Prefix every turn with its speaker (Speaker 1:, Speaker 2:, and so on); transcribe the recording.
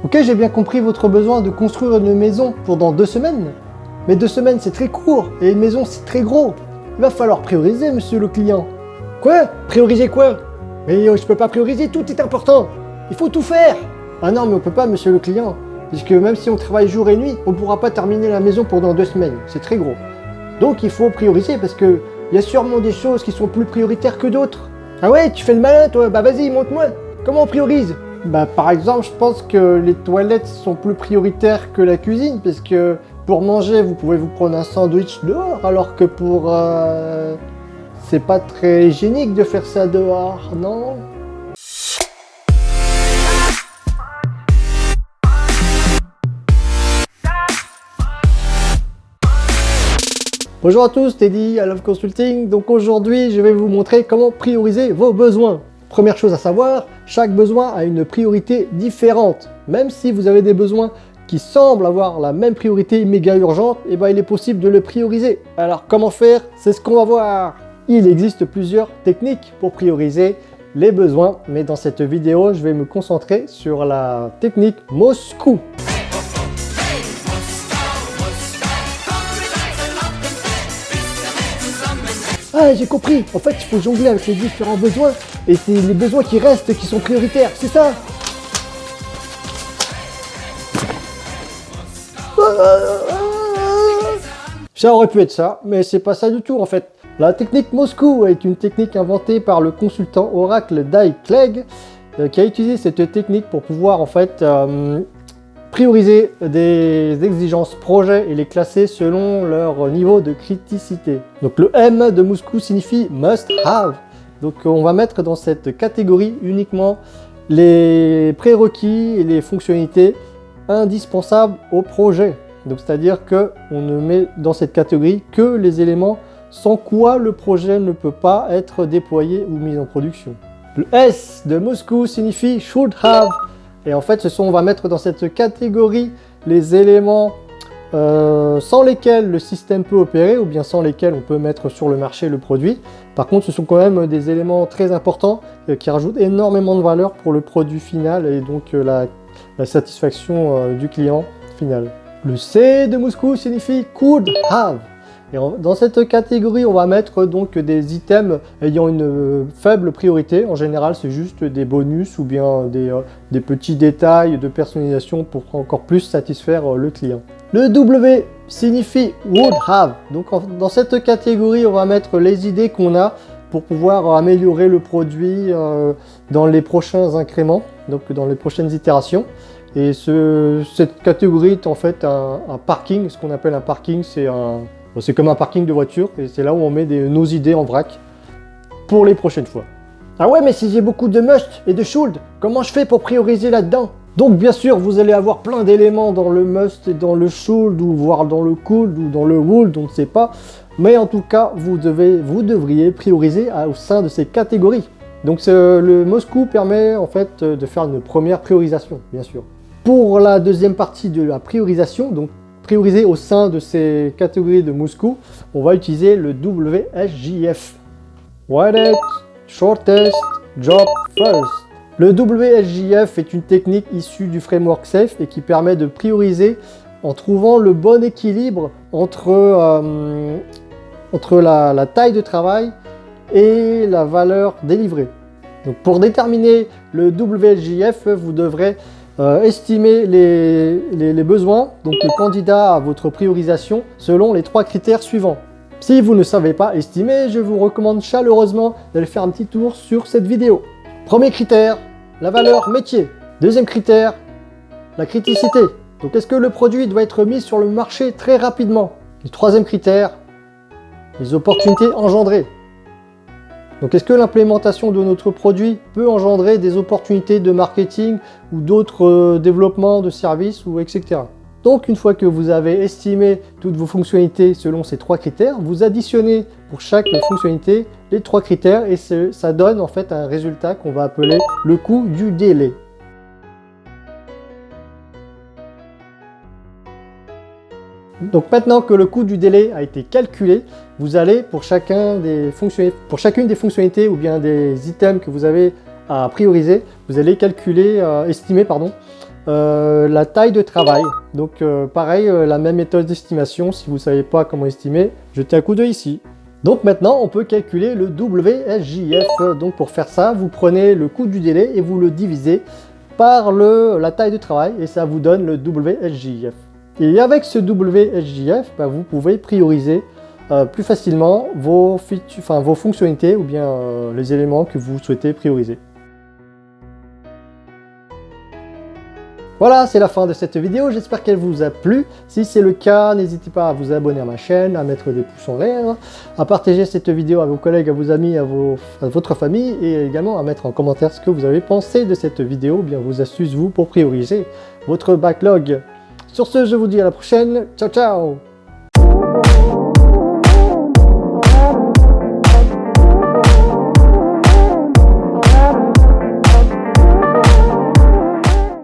Speaker 1: Ok, j'ai bien compris votre besoin de construire une maison pour dans 2 semaines. Mais 2 semaines c'est très court et une maison c'est très gros. Il va falloir prioriser, monsieur le client. Quoi? Prioriser quoi? Mais je peux pas prioriser, tout est important. Il faut tout faire. Ah non, mais on peut pas, monsieur le client. Puisque même si on travaille jour et nuit, on ne pourra pas terminer la maison pendant 2 semaines. C'est très gros. Donc il faut prioriser parce que il y a sûrement des choses qui sont plus prioritaires que d'autres. Ah ouais, tu fais le malin toi? Bah vas-y, montre-moi. Comment on priorise? Bah par exemple, je pense que les toilettes sont plus prioritaires que la cuisine, parce que pour manger, vous pouvez vous prendre un sandwich dehors, alors que pour... c'est pas très hygiénique de faire ça dehors, non? Bonjour à tous, Teddy à Love Consulting. Donc aujourd'hui, je vais vous montrer comment prioriser vos besoins. Première chose à savoir, chaque besoin a une priorité différente. Même si vous avez des besoins qui semblent avoir la même priorité méga urgente, et ben il est possible de le prioriser. Alors comment faire? C'est ce qu'on va voir. Il existe plusieurs techniques pour prioriser les besoins, mais dans cette vidéo, je vais me concentrer sur la technique Moscou. Ah, j'ai compris. En fait, il faut jongler avec les différents besoins. Et c'est les besoins qui restent qui sont prioritaires, c'est ça? Ça aurait pu être ça, mais c'est pas ça du tout en fait. La technique Moscou est une technique inventée par le consultant Oracle Dai Clegg, qui a utilisé cette technique pour pouvoir en fait prioriser des exigences projets et les classer selon leur niveau de criticité. Donc le M de Moscou signifie must have. Donc on va mettre dans cette catégorie uniquement les prérequis et les fonctionnalités indispensables au projet. Donc c'est-à-dire que on ne met dans cette catégorie que les éléments sans quoi le projet ne peut pas être déployé ou mis en production. Le S de Moscou signifie should have. Et en fait, on va mettre dans cette catégorie les éléments sans lesquels le système peut opérer ou bien sans lesquels on peut mettre sur le marché le produit. Par contre, ce sont quand même des éléments très importants qui rajoutent énormément de valeur pour le produit final et donc la satisfaction du client final. Le C de Moscou signifie could have. Et dans cette catégorie, on va mettre donc des items ayant une faible priorité. En général, c'est juste des bonus ou bien des petits détails de personnalisation pour encore plus satisfaire le client. Le W signifie would have. Donc dans cette catégorie, on va mettre les idées qu'on a pour pouvoir améliorer le produit dans les prochains incréments, donc dans les prochaines itérations. Et cette catégorie est en fait un parking. Ce qu'on appelle un parking, c'est comme un parking de voiture et c'est là où on met nos idées en vrac pour les prochaines fois. Ah ouais, mais si j'ai beaucoup de must et de should, comment je fais pour prioriser là-dedans? Donc bien sûr, vous allez avoir plein d'éléments dans le must et dans le should, ou voire dans le could ou dans le would, on ne sait pas. Mais en tout cas, vous devriez prioriser au sein de ces catégories. Donc le Moscou permet en fait de faire une première priorisation, bien sûr. Pour la deuxième partie de la priorisation, donc prioriser au sein de ces catégories de Moscou, on va utiliser le WSJF. Widest Shortest Job First. Le WSJF est une technique issue du framework SAFe et qui permet de prioriser en trouvant le bon équilibre entre la taille de travail et la valeur délivrée. Donc pour déterminer le WSJF, vous devrez estimer les besoins, donc le candidat à votre priorisation, selon les 3 critères suivants. Si vous ne savez pas estimer, je vous recommande chaleureusement d'aller faire un petit tour sur cette vidéo. Premier critère, la valeur métier. Deuxième critère, la criticité. Donc est-ce que le produit doit être mis sur le marché très rapidement? Et troisième critère, les opportunités engendrées. Donc est-ce que l'implémentation de notre produit peut engendrer des opportunités de marketing ou d'autres développements de services ou etc. Donc une fois que vous avez estimé toutes vos fonctionnalités selon ces 3 critères, vous additionnez pour chaque fonctionnalité les 3 critères et ça donne en fait un résultat qu'on va appeler le coût du délai. Donc maintenant que le coût du délai a été calculé, vous allez pour chacune des fonctionnalités ou bien des items que vous avez à prioriser, vous allez estimer la taille de travail. Donc pareil, la même méthode d'estimation, si vous ne savez pas comment estimer, jetez un coup d'œil ici. Donc maintenant, on peut calculer le WSJF. Donc pour faire ça, vous prenez le coût du délai et vous le divisez par la taille de travail et ça vous donne le WSJF. Et avec ce WSJF, vous pouvez prioriser plus facilement vos fonctionnalités ou bien les éléments que vous souhaitez prioriser. Voilà, c'est la fin de cette vidéo, j'espère qu'elle vous a plu. Si c'est le cas, n'hésitez pas à vous abonner à ma chaîne, à mettre des pouces en l'air, à partager cette vidéo à vos collègues, à vos amis, à votre famille et également à mettre en commentaire ce que vous avez pensé de cette vidéo, bien vos astuces pour prioriser votre backlog. Sur ce, je vous dis à la prochaine, ciao ciao!